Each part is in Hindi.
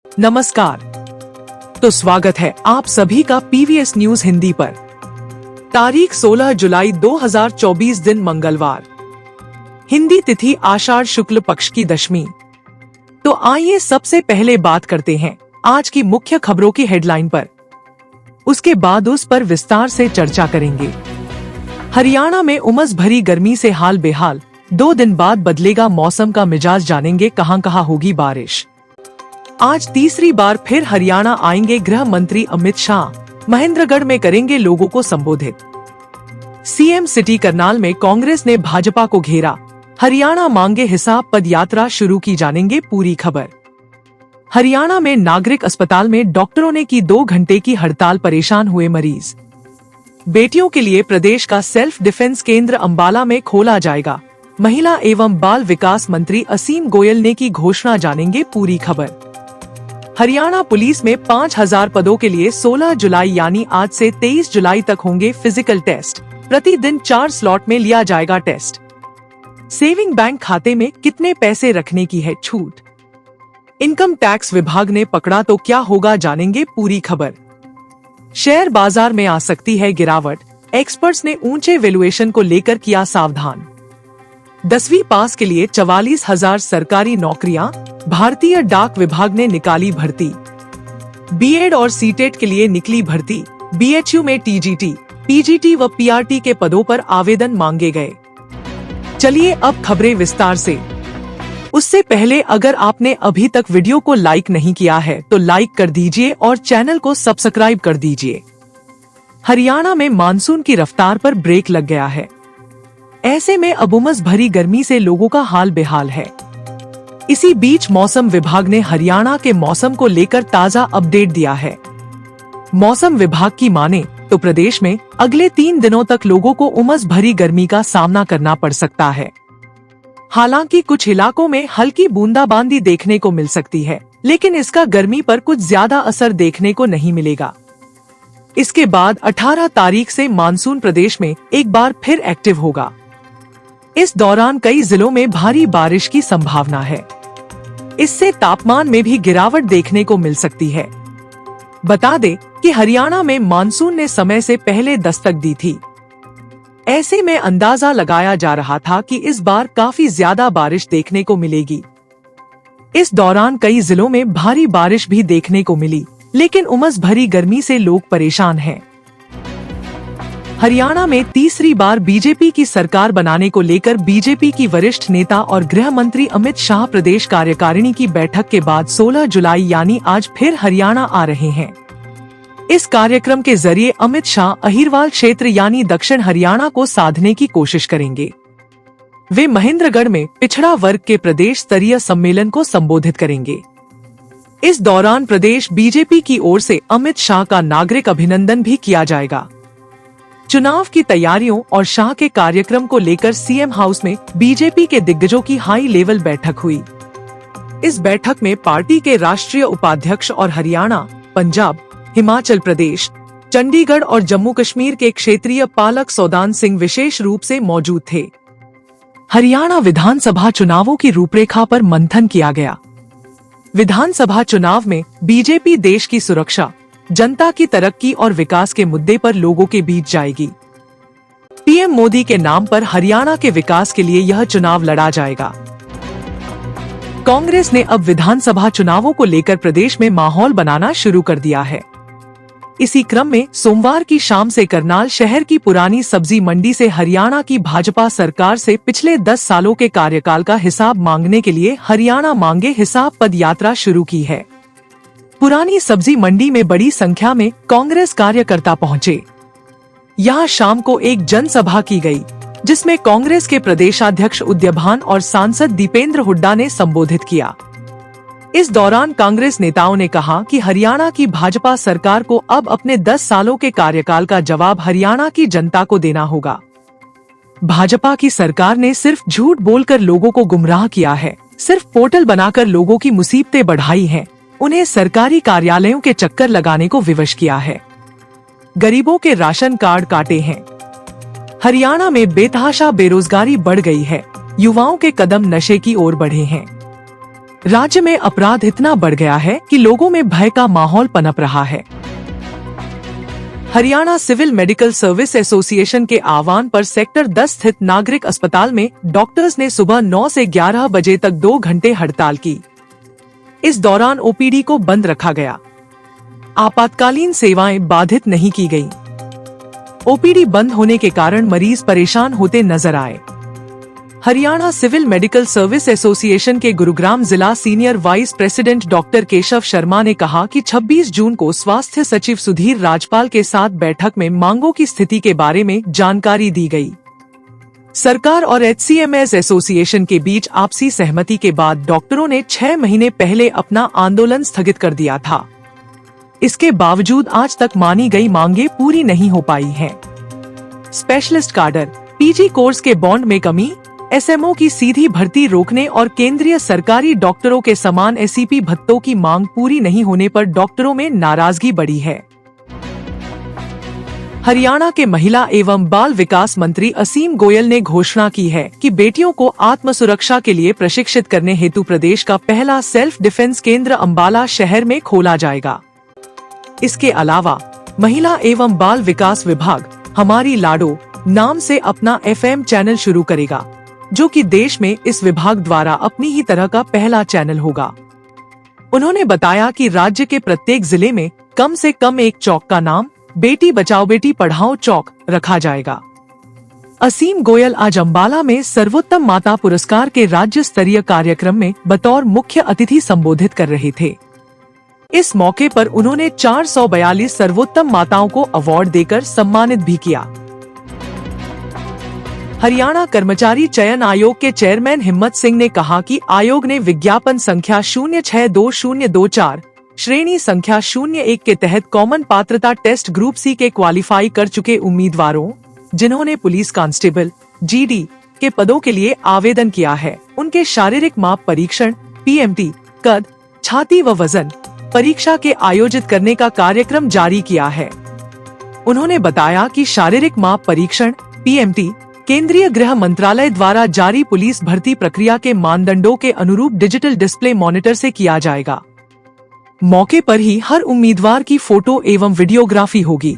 नमस्कार। तो स्वागत है आप सभी का पीवीएस न्यूज हिंदी पर। तारीख 16 जुलाई 2024 दिन मंगलवार। हिंदी तिथि आषाढ़ शुक्ल पक्ष की दशमी। तो आइए सबसे पहले बात करते हैं आज की मुख्य खबरों की हेडलाइन पर। उसके बाद उस पर विस्तार से चर्चा करेंगे। हरियाणा में उमस भरी गर्मी से हाल बेहाल। 2 दिन बाद बदलेगा मौसम का मिजाज, जानेंगे कहां कहां होगी बारिश। आज तीसरी बार फिर हरियाणा आएंगे गृह मंत्री अमित शाह। महेंद्रगढ़ में करेंगे लोगों को संबोधित। सीएम सिटी करनाल में कांग्रेस ने भाजपा को घेरा। हरियाणा मांगे हिसाब पद यात्रा शुरू की, जानेंगे पूरी खबर। हरियाणा में नागरिक अस्पताल में डॉक्टरों ने की 2 घंटे की हड़ताल, परेशान हुए मरीज। बेटियों के लिए प्रदेश का सेल्फ डिफेंस केंद्र अंबाला में खोला जाएगा। महिला एवं बाल विकास मंत्री असीम गोयल ने की घोषणा, जानेंगे पूरी खबर। हरियाणा पुलिस में 5000 पदों के लिए 16 जुलाई यानी आज से 23 जुलाई तक होंगे फिजिकल टेस्ट। प्रतिदिन 4 स्लॉट में लिया जाएगा टेस्ट। सेविंग बैंक खाते में कितने पैसे रखने की है छूट। इनकम टैक्स विभाग ने पकड़ा तो क्या होगा, जानेंगे पूरी खबर। शेयर बाजार में आ सकती है गिरावट, एक्सपर्ट्स ने ऊंचे वैल्यूएशन को लेकर किया सावधान। 10वीं पास के लिए 44,000 सरकारी नौकरियां, भारतीय डाक विभाग ने निकाली भर्ती। बीएड और सीटेट के लिए निकली भर्ती। बीएचयू में टीजीटी, पीजीटी व पीआरटी के पदों पर आवेदन मांगे गए। चलिए अब खबरें विस्तार से। उससे पहले अगर आपने अभी तक वीडियो को लाइक नहीं किया है तो लाइक कर दीजिए और चैनल को सब्सक्राइब कर दीजिए। हरियाणा में मानसून की रफ्तार पर ब्रेक लग गया है। ऐसे में अब उमस भरी गर्मी से लोगों का हाल बेहाल है। इसी बीच मौसम विभाग ने हरियाणा के मौसम को लेकर ताजा अपडेट दिया है। मौसम विभाग की माने तो प्रदेश में अगले 3 दिनों तक लोगों को उमस भरी गर्मी का सामना करना पड़ सकता है। हालांकि कुछ इलाकों में हल्की बूंदाबांदी देखने को मिल सकती है, लेकिन इसका गर्मी पर कुछ ज्यादा असर देखने को नहीं मिलेगा। इसके बाद 18 तारीख से मानसून प्रदेश में एक बार फिर एक्टिव होगा। इस दौरान कई जिलों में भारी बारिश की संभावना है। इससे तापमान में भी गिरावट देखने को मिल सकती है। बता दें कि हरियाणा में मानसून ने समय से पहले दस्तक दी थी। ऐसे में अंदाजा लगाया जा रहा था कि इस बार काफी ज्यादा बारिश देखने को मिलेगी। इस दौरान कई जिलों में भारी बारिश भी देखने को मिली, लेकिन उमस भरी गर्मी से लोग परेशान हैं। हरियाणा में तीसरी बार बीजेपी की सरकार बनाने को लेकर बीजेपी की वरिष्ठ नेता और गृह मंत्री अमित शाह प्रदेश कार्यकारिणी की बैठक के बाद 16 जुलाई यानी आज फिर हरियाणा आ रहे हैं। इस कार्यक्रम के जरिए अमित शाह अहिरवाल क्षेत्र यानी दक्षिण हरियाणा को साधने की कोशिश करेंगे। वे महेंद्रगढ़ में पिछड़ा वर्ग के प्रदेश स्तरीय सम्मेलन को संबोधित करेंगे। इस दौरान प्रदेश बीजेपी की ओर से अमित शाह का नागरिक अभिनंदन भी किया जाएगा। चुनाव की तैयारियों और शाह के कार्यक्रम को लेकर सीएम हाउस में बीजेपी के दिग्गजों की हाई लेवल बैठक हुई। इस बैठक में पार्टी के राष्ट्रीय उपाध्यक्ष और हरियाणा, पंजाब, हिमाचल प्रदेश, चंडीगढ़ और जम्मू कश्मीर के क्षेत्रीय पालक सौदान सिंह विशेष रूप से मौजूद थे। हरियाणा विधानसभा चुनावों की रूपरेखा पर मंथन किया गया। विधानसभा चुनाव में बीजेपी देश की सुरक्षा, जनता की तरक्की और विकास के मुद्दे पर लोगों के बीच जाएगी। पीएम मोदी के नाम पर हरियाणा के विकास के लिए यह चुनाव लड़ा जाएगा। कांग्रेस ने अब विधानसभा चुनावों को लेकर प्रदेश में माहौल बनाना शुरू कर दिया है। इसी क्रम में सोमवार की शाम से करनाल शहर की पुरानी सब्जी मंडी से हरियाणा की भाजपा सरकार से पिछले 10 सालों के कार्यकाल का हिसाब मांगने के लिए हरियाणा मांगे हिसाब पद यात्रा शुरू की है। पुरानी सब्जी मंडी में बड़ी संख्या में कांग्रेस कार्यकर्ता पहुंचे। यहां शाम को एक जनसभा की गई, जिसमें कांग्रेस के प्रदेशाध्यक्ष उदयभान और सांसद दीपेंद्र हुड्डा ने संबोधित किया। इस दौरान कांग्रेस नेताओं ने कहा कि हरियाणा की भाजपा सरकार को अब अपने 10 सालों के कार्यकाल का जवाब हरियाणा की जनता को देना होगा। भाजपा की सरकार ने सिर्फ झूठ बोलकर लोगों को गुमराह किया है, सिर्फ पोर्टल बनाकर लोगों की मुसीबतें बढ़ाई हैं, उन्हें सरकारी कार्यालयों के चक्कर लगाने को विवश किया है, गरीबों के राशन कार्ड काटे हैं। हरियाणा में बेतहाशा बेरोजगारी बढ़ गई है, युवाओं के कदम नशे की ओर बढ़े हैं। राज्य में अपराध इतना बढ़ गया है कि लोगों में भय का माहौल पनप रहा है। Haryana civil medical service association के आह्वान पर सेक्टर 10 स्थित नागरिक अस्पताल में डॉक्टर्स ने सुबह 9 से 11 बजे तक 2 घंटे हड़ताल की। इस दौरान ओपीडी को बंद रखा गया। आपातकालीन सेवाएं बाधित नहीं की गईं। ओपीडी बंद होने के कारण मरीज परेशान होते नजर आए। Haryana civil medical service association के गुरुग्राम जिला senior vice president doctor Keshav Sharma ने कहा कि 26 जून को स्वास्थ्य सचिव सुधीर राजपाल के साथ बैठक में मांगों की स्थिति के बारे में जानकारी दी गई। सरकार और HCMS एसोसिएशन के बीच आपसी सहमति के बाद डॉक्टरों ने 6 महीने पहले अपना आंदोलन स्थगित कर दिया था। इसके बावजूद आज तक मानी गई मांगे पूरी नहीं हो पाई हैं। स्पेशलिस्ट काडर, पीजी कोर्स के बॉन्ड में कमी, SMO की सीधी भर्ती रोकने और केंद्रीय सरकारी डॉक्टरों के समान SEP भत्तों की मांग पूरी नहीं होने पर डॉक्टरों में नाराजगी बढ़ी है। हरियाणा के महिला एवं बाल विकास मंत्री असीम गोयल ने घोषणा की है कि बेटियों को आत्म सुरक्षा के लिए प्रशिक्षित करने हेतु प्रदेश का पहला सेल्फ डिफेंस केंद्र अंबाला शहर में खोला जाएगा। इसके अलावा महिला एवं बाल विकास विभाग हमारी लाडो नाम से अपना FM चैनल शुरू करेगा, जो कि देश में इस विभाग द्वारा अपनी ही तरह का पहला चैनल होगा। उन्होंने बताया कि राज्य के प्रत्येक जिले में कम से कम एक चौक का नाम बेटी बचाओ बेटी पढ़ाओ चौक रखा जाएगा। असीम गोयल आज अंबाला में सर्वोत्तम माता पुरस्कार के राज्य स्तरीय कार्यक्रम में बतौर मुख्य अतिथि संबोधित कर रहे थे। इस मौके पर उन्होंने 442 सर्वोत्तम माताओं को अवार्ड देकर सम्मानित भी किया। हरियाणा कर्मचारी चयन आयोग के चेयरमैन हिम्मत सिंह ने कहा कि आयोग ने विज्ञापन संख्या 062024 श्रेणी संख्या 01 के तहत कॉमन पात्रता टेस्ट ग्रुप C के क्वालिफाई कर चुके उम्मीदवारों, जिन्होंने पुलिस कांस्टेबल GD के पदों के लिए आवेदन किया है, उनके शारीरिक माप परीक्षण PMT, कद, छाती व वजन परीक्षा के आयोजित करने का कार्यक्रम जारी किया है। उन्होंने बताया कि शारीरिक माप परीक्षण PMT केंद्रीय गृह मंत्रालय द्वारा जारी पुलिस भर्ती प्रक्रिया के मानदंडों के अनुरूप डिजिटल डिस्प्ले मॉनिटर से किया जाएगा। मौके पर ही हर उम्मीदवार की फोटो एवं वीडियोग्राफी होगी।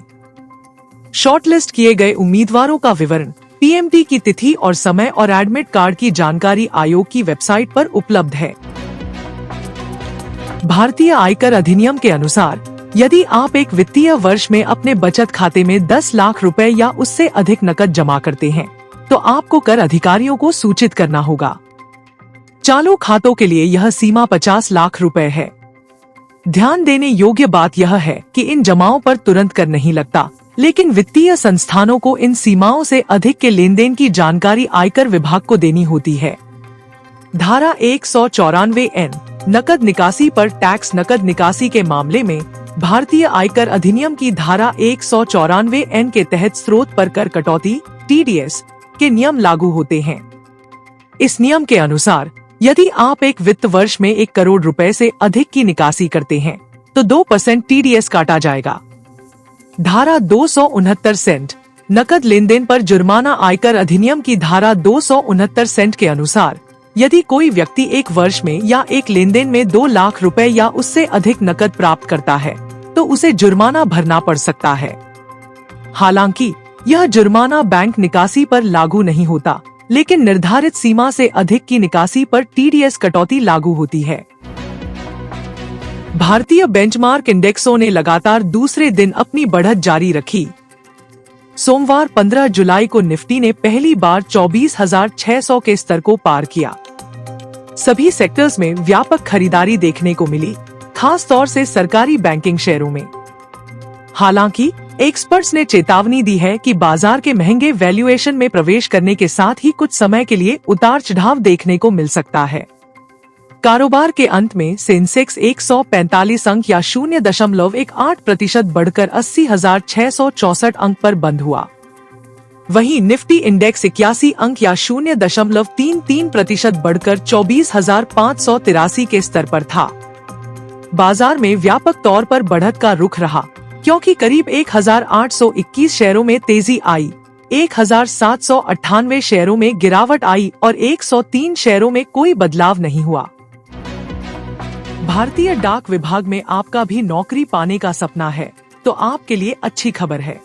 शॉर्टलिस्ट किए गए उम्मीदवारों का विवरण, PMT की तिथि और समय और एडमिट कार्ड की जानकारी आयोग की वेबसाइट पर उपलब्ध है। भारतीय आयकर अधिनियम के अनुसार यदि आप एक वित्तीय वर्ष में अपने बचत खाते में 10 लाख रुपए या उससे अधिक नकद जमा करते हैं, तो आपको कर अधिकारियों को सूचित करना होगा। चालू खातों के लिए यह सीमा 50 लाख रुपए है। ध्यान देने योग्य बात यह है कि इन जमाओं पर तुरंत कर नहीं लगता, लेकिन वित्तीय संस्थानों को इन सीमाओं से अधिक के लेनदेन की जानकारी आयकर विभाग को देनी होती है। धारा 194N नकद निकासी पर टैक्स। नकद निकासी के मामले में भारतीय आयकर अधिनियम की धारा 194N के तहत स्रोत पर कर कटौती TDS के नियम लागू होते हैं। इस नियम के अनुसार यदि आप एक वित्त वर्ष में 1 करोड़ रुपए से अधिक की निकासी करते हैं, तो 2% TDS काटा जाएगा। धारा 269 नकद लेनदेन पर जुर्माना। आयकर अधिनियम की धारा 269 के अनुसार यदि कोई व्यक्ति एक वर्ष में या एक लेनदेन में 2 लाख रुपए या उससे अधिक नकद प्राप्त करता है, तो उसे जुर्माना भरना पड़ सकता है। हालांकि यह जुर्माना बैंक निकासी पर लागू नहीं होता, लेकिन निर्धारित सीमा से अधिक की निकासी पर TDS कटौती लागू होती है। भारतीय बेंचमार्क इंडेक्सों ने लगातार दूसरे दिन अपनी बढ़त जारी रखी। सोमवार 15 जुलाई को निफ्टी ने पहली बार 24,600 के स्तर को पार किया। सभी सेक्टर्स में व्यापक खरीदारी देखने को मिली, खास तौर से सरकारी बैंकिंग शेयरों में। हालांकि एक्सपर्ट्स ने चेतावनी दी है कि बाजार के महंगे वैल्यूएशन में प्रवेश करने के साथ ही कुछ समय के लिए उतार चढ़ाव देखने को मिल सकता है। कारोबार के अंत में सेंसेक्स 145 अंक या 0.18% बढ़कर 80,664 अंक पर बंद हुआ। वहीं निफ्टी इंडेक्स 81 अंक या 0.33% बढ़कर 24,583 के स्तर पर था। बाजार में व्यापक तौर पर बढ़त का रुख रहा, क्योंकि करीब 1,821 शेयरों में तेजी आई, 1,798 शेयरों में गिरावट आई और 103 शेयरों में कोई बदलाव नहीं हुआ। भारतीय डाक विभाग में आपका भी नौकरी पाने का सपना है तो आपके लिए अच्छी खबर है।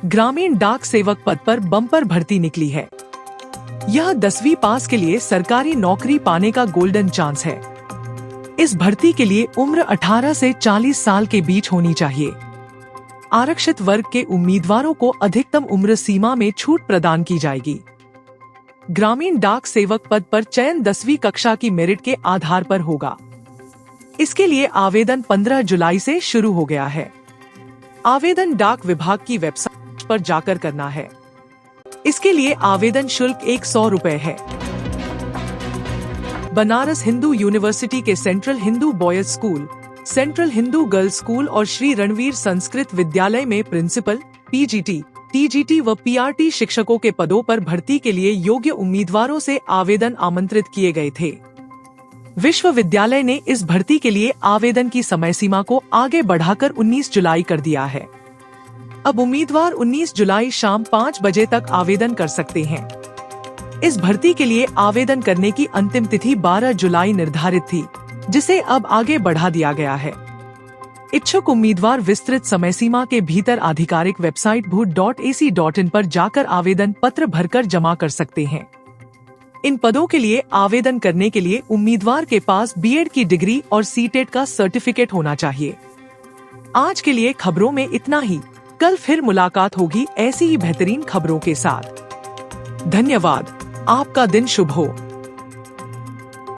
ग्रामीण डाक सेवक पद पर बम्पर भर्ती निकली है। यह 10वीं पास के लिए सरकारी नौकरी पाने का गोल्डन चांस है। इस भर्ती के लिए उम्र 18 से 40 साल के बीच होनी चाहिए। आरक्षित वर्ग के उम्मीदवारों को अधिकतम उम्र सीमा में छूट प्रदान की जाएगी। ग्रामीण डाक सेवक पद पर चयन 10वीं कक्षा की मेरिट के आधार पर होगा। इसके लिए आवेदन 15 जुलाई से शुरू हो गया है। आवेदन डाक विभाग की वेबसाइट पर जाकर करना है। इसके लिए आवेदन शुल्क 100 रुपए है। बनारस हिंदू यूनिवर्सिटी के central Hindu boys school, central Hindu girls school और श्री रणवीर संस्कृत विद्यालय में प्रिंसिपल, पीजीटी, टीजीटी व पीआरटी शिक्षकों के पदों पर भर्ती के लिए योग्य उम्मीदवारों से आवेदन आमंत्रित किए गए थे। विश्वविद्यालय ने इस भर्ती के लिए आवेदन की समय सीमा को आगे बढ़ाकर 19 जुलाई कर दिया है। अब उम्मीदवार 19 जुलाई शाम 5 बजे तक आवेदन कर सकते हैं। इस भर्ती के लिए आवेदन करने की अंतिम तिथि 12 जुलाई निर्धारित थी, जिसे अब आगे बढ़ा दिया गया है। इच्छुक उम्मीदवार विस्तृत समय सीमा के भीतर आधिकारिक वेबसाइट bhut.ac.in पर जाकर आवेदन पत्र भरकर जमा कर सकते हैं। इन पदों के लिए आवेदन करने के लिए उम्मीदवार के पास बीएड की डिग्री और सीटेट का सर्टिफिकेट होना चाहिए। आज के लिए खबरों में इतना ही। कल फिर मुलाकात होगी ऐसी ही बेहतरीन खबरों के साथ। धन्यवाद। आपका दिन शुभ हो।